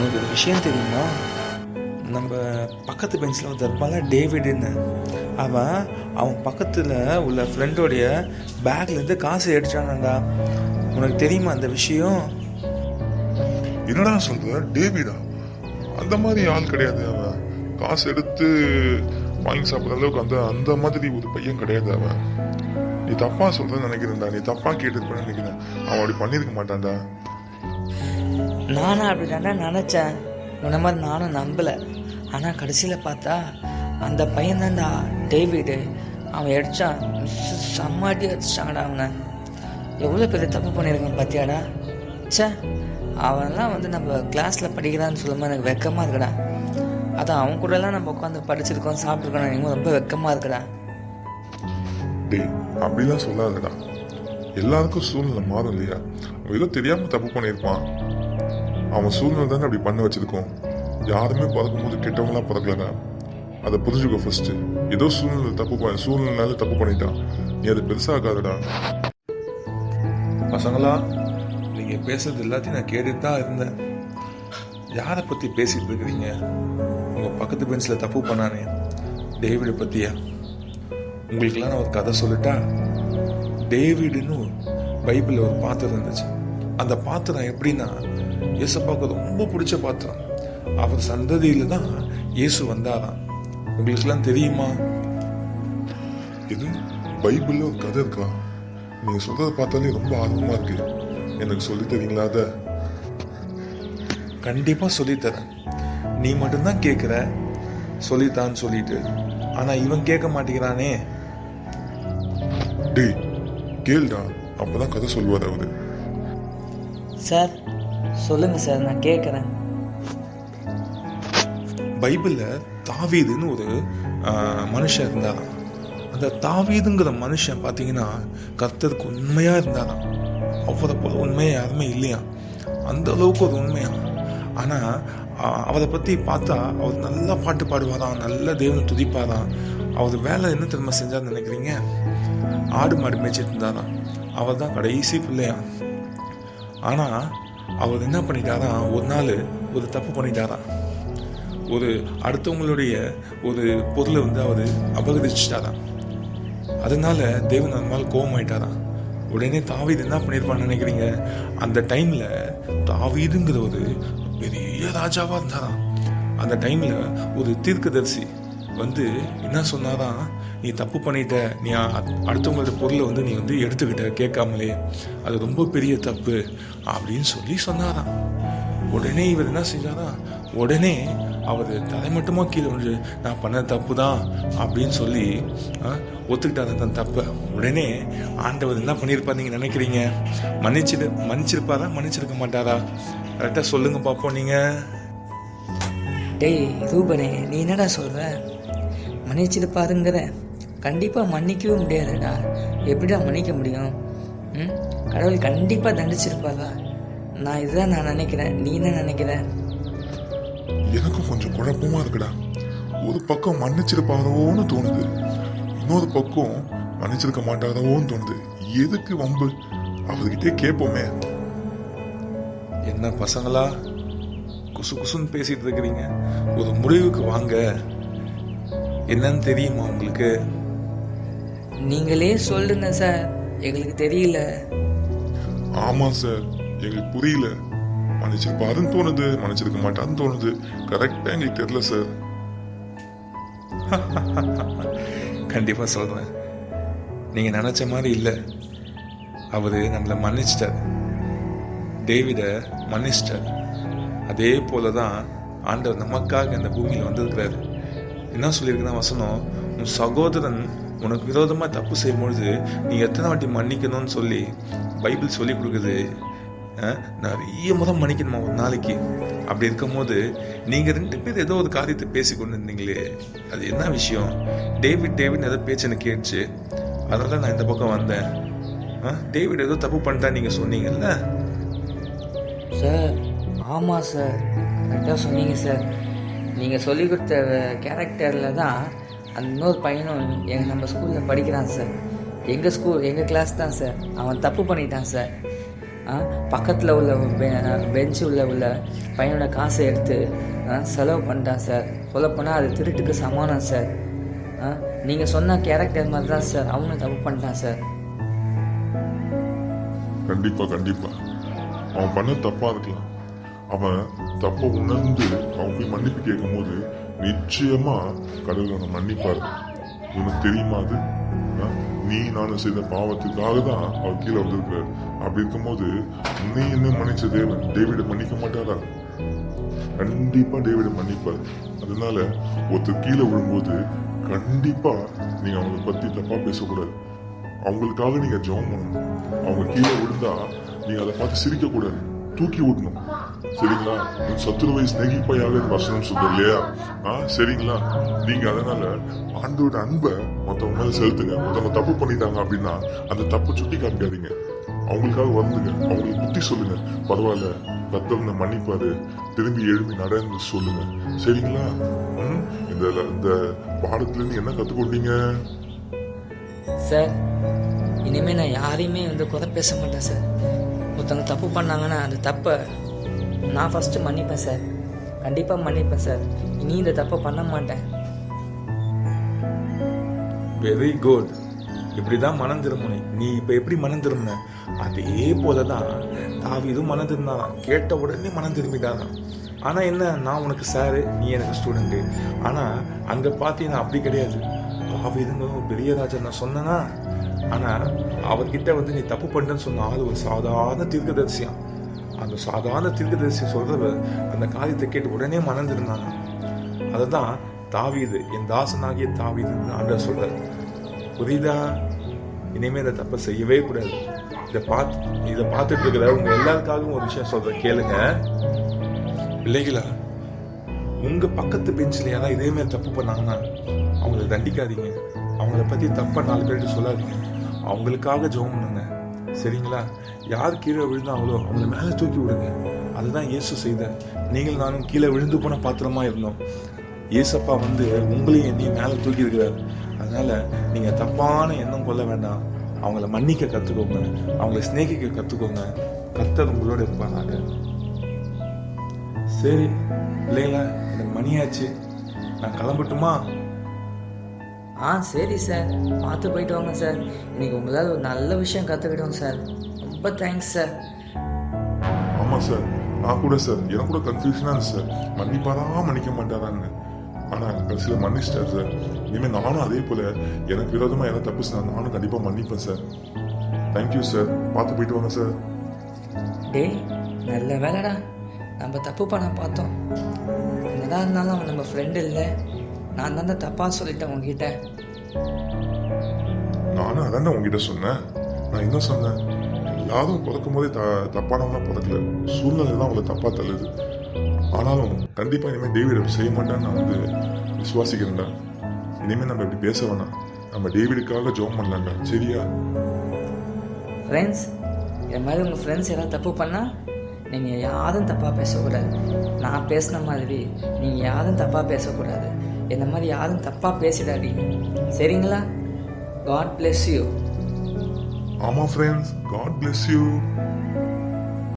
உனக்கு ஒரு விஷயம் தெரியுமா? நம்ம பக்கத்து பெஞ்சில் ஒருத்தர் இருப்பான்ல, டேவிடுன்னு. அவன் பக்கத்தில் உள்ள ஃப்ரெண்டோடைய பேக்லேருந்து காசு எடுத்தானாண்டா. உனக்கு தெரியுமா அந்த விஷயம்? என்னடா சொல்ற? டேவிடா அந்த மாதிரி ஆள் கிடையாது. அவன் காசு எடுத்து வாங்கி சாப்பிட்ற அளவுக்கு அந்த மாதிரி ஒரு பையன் கிடையாது அவன். நீ தப்பா சொல்றேன்னு நினைக்கிறேன்டா. நீ தப்பா கேட்டுருப்பேன்னு நினைக்கிறேன். அவன் அப்படி பண்ணியிருக்க மாட்டான்டா. நானும் அப்படி தாண்டா நினச்சேன். உன்ன மாதிரி நானும் நம்பலை. ஆனால் கடைசியில் பார்த்தா அந்த பையன் தான்டா டேவிடு. அவன் அடித்தான், செம்மாட்டி அடிச்சிட்டாங்கடா. அவனை எவ்வளோ பெரிய தப்பு பண்ணியிருக்கான் பார்த்தியாடா. சே, அவன்லாம் நம்ம கிளாஸில் படிக்கிறான்னு சொல்லும்போது எனக்கு வெக்கமாக இருக்குடா. அதான் அவன் கூடலாம் நம்ம உட்காந்து படிச்சிருக்கோம், சாப்பிட்ருக்கோம், எனக்கு ரொம்ப வெக்கமாக இருக்குடா. டேய், அப்படிலாம் சொல்லாதடா. எல்லாருக்கும் சூழ்நிலை மாறும் இல்லையா? அவன் ஏதோ தெரியாம தப்பு பண்ணியிருப்பான். அவன் சூழ்நிலை தானே அப்படி பண்ண வச்சிருக்கோம். யாருமே பிறக்கும்போது கெட்டவங்களாம் பிறக்கலடா. அதை புரிஞ்சுக்கோ ஃபர்ஸ்ட். ஏதோ சூழ்நிலைனால தப்பு பண்ணிட்டான். நீ அதை பெருசாகாதடா. பசங்களா, நீங்கள் பேசுறது எல்லாத்தையும் நான் கேட்டுட்டு தான் இருந்தேன். யாரை பற்றி பேசிட்டு இருக்கிறீங்க? உங்கள் பக்கத்து பெஞ்சில் தப்பு பண்ணானே, டேவிடை பற்றியா? உங்களுக்கெல்லாம் நான் ஒரு கதை சொல்லிட்டா. டேவிடுன்னு பைபிளில் ஒரு பாத்திரம் இருந்துச்சு. அந்த பாத்திரம் எப்படின்னா, இயேசப்பாவுக்கு ரொம்ப பிடிச்ச பாத்திரம். அவர் சந்ததியில தான் இயேசு வந்தாராம். உங்களுக்கெல்லாம் தெரியுமா? இது பைபிள்ல ஒரு கதை இருக்கா? நீங்க சொல்றதை பார்த்தாலே ரொம்ப ஆர்வமா இருக்கு. எனக்கு சொல்லி தரீங்களா? அதை கண்டிப்பா சொல்லித்தரேன். நீ மட்டும்தான் கேட்குற சொல்லித்தான்னு சொல்லிட்டு, ஆனா இவன் கேட்க மாட்டேங்கிறானே. டேய் கேளுடா, அப்பதான் கதை சொல்லுவார் அவரு. சார் சொல்லுங்கள் சார், நான் கேட்குறேன். பைபிளில் தாவீதுன்னு ஒரு மனுஷன் இருந்தாராம். அந்த தாவீதுங்கிற மனுஷன் பார்த்தீங்கன்னா கர்த்தருக்கு உண்மையாக இருந்தாராம். அவரை போல உண்மையாக யாருமே இல்லையா, அந்த அளவுக்கு ஒரு உண்மையா. ஆனால் அவரை பற்றி பார்த்தா அவர் நல்லா பாட்டு பாடுவாராம், நல்ல தேவனை துதிப்பாராம். அவர் வேலை என்ன திரும்ப செஞ்சார்னு நினைக்கிறீங்க? ஆடு மாடு மேய்ச்சிட்டு இருந்தாராம். அவர் தான் கடைசி பிள்ளையா. ஆனால் அவர் என்ன பண்ணிட்டாராம், ஒரு நாள் ஒரு தப்பு பண்ணிட்டாராம். ஒரு அடுத்தவங்களுடைய ஒரு பொருளை அவர் அபகரிச்சிட்டாராம். அதனால தேவன் அந்த மேலே கோபமாயிட்டாராம். உடனே தாவீது என்ன பண்ணியிருப்பான்னு நினைக்கிறீங்க? அந்த டைம்ல தாவீதுங்கிற ஒரு பெரிய ராஜாவா இருந்தாராம். அந்த டைம்ல ஒரு தீர்க்கதரிசி என்ன சொன்னாராம், நீ தப்பு பண்ணிட்ட, நீ அடுத்தவங்களோட பொருளை நீ எடுத்துக்கிட்ட கேட்காமலே, அது ரொம்ப பெரிய தப்பு அப்படின்னு சொல்லி சொன்னாராம். உடனே இவர் என்ன செஞ்சாரா, உடனே அவர் தலைமட்டமாக கீழே வந்து நான் பண்ண தப்பு தான் அப்படின்னு சொல்லி ஒத்துக்கிட்டாரு தன் தப்பை. உடனே ஆண்டவர் என்ன பண்ணியிருப்பார் நீங்கள் நினைக்கிறீங்க? மன்னிச்சிருப்பாரா, மன்னிச்சிருக்க மாட்டாரா? கரெக்டாக சொல்லுங்க பார்ப்போம். நீங்கள் டேய் ரூபனே, நீ என்னடா சொல்கிற? மன்னிச்சிருப்பாருங்கிற? கண்டிப்பாக மன்னிக்கவே முடியாதுடா. எப்படிடா மன்னிக்க முடியும்? கடவுள் கண்டிப்பாக தண்டிச்சிருப்பாரா? நான் நினைக்கிறேன். நீ என்ன நினைக்கிற? எனக்கும் கொஞ்சம் குழப்பமா இருக்குடா. ஒரு பக்கம் மன்னிச்சிருப்பாரோன்னு தோணுது, இன்னொரு பக்கம் மன்னிச்சிருக்க மாட்டாரோன்னு தோணுது. எதுக்கு வம்பு? அவர்கிட்டே கேட்போமே. என்ன பசங்களா குசு குசுன்னு பேசிட்டு இருக்கிறீங்க? ஒரு முடிவுக்கு வாங்க. என்னன்னு தெரியுமா உங்களுக்கு? நீங்களே சொல்லுங்க சார், எங்களுக்கு தெரியல. ஆமா சார், எங்களுக்கு புரியல. மன்னிச்சிருப்பாருன்னு தோணுது, மன்னிச்சிருக்க மாட்டாருன்னு தோணுது. கரெக்டா எங்களுக்கு தெரியல சார். கண்டிப்பா சொல்றேன், நீங்க நினைச்ச மாதிரி இல்லை. அவரு நம்மளை மன்னிச்சிட்டார், டேவிட மன்னிச்சிட்டார். அதே போலதான் ஆண்டவர் நமக்காக இந்த பூமியில் வந்திருக்கிறாரு. என்ன சொல்லியிருக்குன்னா வசனம், உன் சகோதரன் உனக்கு விரோதமாக தப்பு செய்யும்பொழுது நீ எத்தனை வாட்டி மன்னிக்கணும்னு சொல்லி பைபிள் சொல்லி கொடுக்குது. நிறைய முறை மன்னிக்கணுமா ஒரு நாளைக்கு. அப்படி இருக்கும்போது நீங்கள் 2 பேர் ஏதோ ஒரு காரியத்தை பேசி கொண்டு இருந்தீங்களே, அது என்ன விஷயம்? டேவிட் ஏதோ பேச்சுன்னு கேட்டுச்சு, அதனால நான் இந்த பக்கம் வந்தேன். டேவிட் ஏதோ தப்பு பண்ணிட்டா நீங்கள் சொன்னீங்கல்ல சார்? ஆமாம் சார், கரெக்டாக சொன்னீங்க சார். நீங்கள் சொல்லிக் கொடுத்த கேரக்டரில் தான் அந்த இன்னொரு பையனும் நம்ம ஸ்கூலில் படிக்கிறான் சார். எங்கள் கிளாஸ் தான் சார். அவன் தப்பு பண்ணிட்டான் சார். பக்கத்தில் உள்ள பெஞ்சு உள்ள பையனோட காசை எடுத்து செலவு பண்ணிட்டான் சார். சொல்லப்போனால் அது திருட்டுக்கு சமானம் சார். நீங்கள் சொன்ன கேரக்டர் மாதிரி தான் சார் அவனும் தப்பு பண்ணிட்டான் சார். கண்டிப்பா கண்டிப்பா அவன் பண்ண தப்பா இருக்கலாம். அவன் தப்பை உணர்ந்து அவன் போய் மன்னிப்பு கேட்கும் போது நிச்சயமா கடவுள் அவனை மன்னிப்பாரு. உனக்கு தெரியுமா அது? நீ நானும் செய்த பாவத்துக்காக தான் அவர் கீழே வந்திருக்கிறார். அப்படி இருக்கும்போது நீ இன்னும் மன்னிச்ச தேவன் டேவிட மன்னிக்க மாட்டாரா? கண்டிப்பா டேவிட மன்னிப்பார். அதனால ஒருத்தர் கீழே விழும்போது கண்டிப்பா நீங்க அவங்களை பத்தி தப்பா பேசக்கூடாது. அவங்களுக்காக நீங்க ஜெபம் பண்ணணும். அவங்க கீழே விழுந்தா நீங்க அதை பார்த்து சிரிக்க கூடாது, தூக்கி விடணும். சரிங்களா? உன் சத்துருவை சிநேகிப்பையாக வசனம் சொல்ற இல்லையா? சரிங்களா? நீங்க அதனால ஆண்டோட அன்பை மற்றவங்க மேல செலுத்துங்க. மற்றவங்க தப்பு பண்ணிட்டாங்க அப்படின்னா அந்த தப்பு சுட்டி காமிக்காதீங்க. அவங்களுக்காக வந்துங்க, அவங்களுக்கு புத்தி சொல்லுங்க. பரவாயில்ல, கர்த்தர் மன்னிப்பாரு, திரும்பி எழுப்பி நடந்து சொல்லுங்க. சரிங்களா? இந்த பாடத்துல இருந்து என்ன கத்துக்கொண்டீங்க சார்? இனிமேல் நான் யாரையுமே குறை பேச மாட்டேன் சார். ஒருத்தவங்க தப்பு பண்ணாங்கன்னா அந்த தப்பை நான் ஃபஸ்ட்டு மன்னிப்பேன் சார். கண்டிப்பாக மன்னிப்பேன் சார். இனி இந்த தப்பை பண்ண மாட்டேன். Very good. இப்படி தான் மனம் திரும்பினே. நீ இப்போ எப்படி மனம் திரும்பின அதே போல தான் தாவீதும் மனம் திரும்பினான். கேட்ட உடனே மனம் திரும்பிட்டான். ஆனால் என்ன, நான் உனக்கு சாரு, நீ எனக்கு ஸ்டூடெண்ட்டு. ஆனால் அங்கே பார்த்தீங்கன்னா அப்படி கிடையாது. தாவீதுங்க பெரிய ராஜா நான் சொன்னேன்னா, ஆனால் அவர்கிட்ட நீ தப்பு பண்ணுறேன்னு சொன்ன ஆள் ஒரு சாதாரண தீர்க்கதரிசியான். அந்த சாதாரண தீர்க்கதரிசி சொல்கிற அந்த காரியத்தை கேட்டு உடனே மனம் திரும்பினாங்க. அதை தான் தாவீது, என் தாசனாகிய தாவீதுன்னு ஆண்டவர் சொல்கிறார். புரியுதா? இனிமேல் இந்த தப்பை செய்யவே கூடாது. இதை பார்த்துட்டு இருக்கிற உங்க எல்லாருக்காகவும் ஒரு விஷயம் சொல்றேன், கேளுங்க. பிள்ளைகளா, உங்க பக்கத்து பெஞ்சில் யாராவது இதே மாதிரி தப்பு பண்ணாங்கன்னா அவங்களை தண்டிக்காதீங்க. அவங்கள பத்தி தப்பா 4 பேர்கிட்ட சொல்லாதீங்க. அவங்களுக்காக ஜெபம் பண்ணுங்க. சரிங்களா? யார் கீழே விழுந்தாங்களோ அவங்கள மேலே தூக்கி விடுங்க. அதுதான் இயேசு செய்தார். நீங்கள் நானும் கீழே விழுந்து போன பாத்திரமா இருந்தோம். இயேசப்பா உங்களையும் என்னையும் மேலே தூக்கி இருக்கிறார். அதனால நீங்க தப்பான எண்ணம் கொள்ள வேண்டாம். அவங்கள மன்னிக்க கத்துக்கோங்க, அவங்கள சிநேகிக்க கத்துக்கோங்க. கர்த்தர் உங்களோட இருப்பாங்க. சரி இல்லைங்களா, எனக்கு மணியாச்சு, நான் கிளம்பட்டுமா? சரி சார், பார்த்து போயிட்டு வாங்க சார். இன்னைக்கு உங்களால் ஒரு நல்ல விஷயம் கற்றுக்கிட்டோம் சார். ரொம்ப தேங்க்ஸ் சார். ஆமாம் சார், நான் கூட சார், எனக்கு கூட கன்ஃபியூஷனாக இருந்துச்சு சார். மன்னிப்பாரா மன்னிக்க மாட்டாரான்னு. ஆனால் கடைசியில் மன்னிச்சிட்டார் சார். இனிமேல் நானும் அதே போல் எனக்கு விரோதமாக என்ன தப்பு சார், நானும் கண்டிப்பாக மன்னிப்பேன் சார். தேங்க்யூ சார், பார்த்து போயிட்டு வாங்க சார். டேய், நல்ல வேலைடா, நம்ம தப்பு பண்ண பார்த்தோம். என்னதான் இருந்தாலும் அவன் நம்ம ஃப்ரெண்டு இல்லை. நான் தானே தப்பாக சொல்லிட்டேன் உங்ககிட்ட. நானும் அதானே உங்ககிட்ட சொன்னேன். நான் என்ன சொன்னேன்? எல்லாரும் பிறக்கும் போதே தப்பானவனா பிறக்கல, சூழ்நிலை தான் அவங்களை தப்பா தள்ளுது. ஆனாலும் கண்டிப்பா இனிமேல் டேவிட் செய்ய மாட்டான்னு நான் விசுவாசிக்கிறேன்டா. இனிமேல் நம்ம இப்படி பேச வேணாம். நம்ம டேவிடுக்காக ஜெபம் பண்ணலாம்டா. சரியா? ஃப்ரெண்ட்ஸ், இது மாதிரி உங்கள் ஃப்ரெண்ட்ஸ் யாராவது தப்பு பண்ணால் நீங்கள் யாரும் தப்பாக பேசக்கூடாது. நான் பேசின மாதிரி நீங்கள் யாரும் தப்பாக பேசக்கூடாது. இந்த மாதிரி யாரும் தப்பாக பேசிடாடி. சரிங்களா? God bless you. ஆமா ஃப்ரெண்ட்ஸ், காட் பிளெஸ் யூ.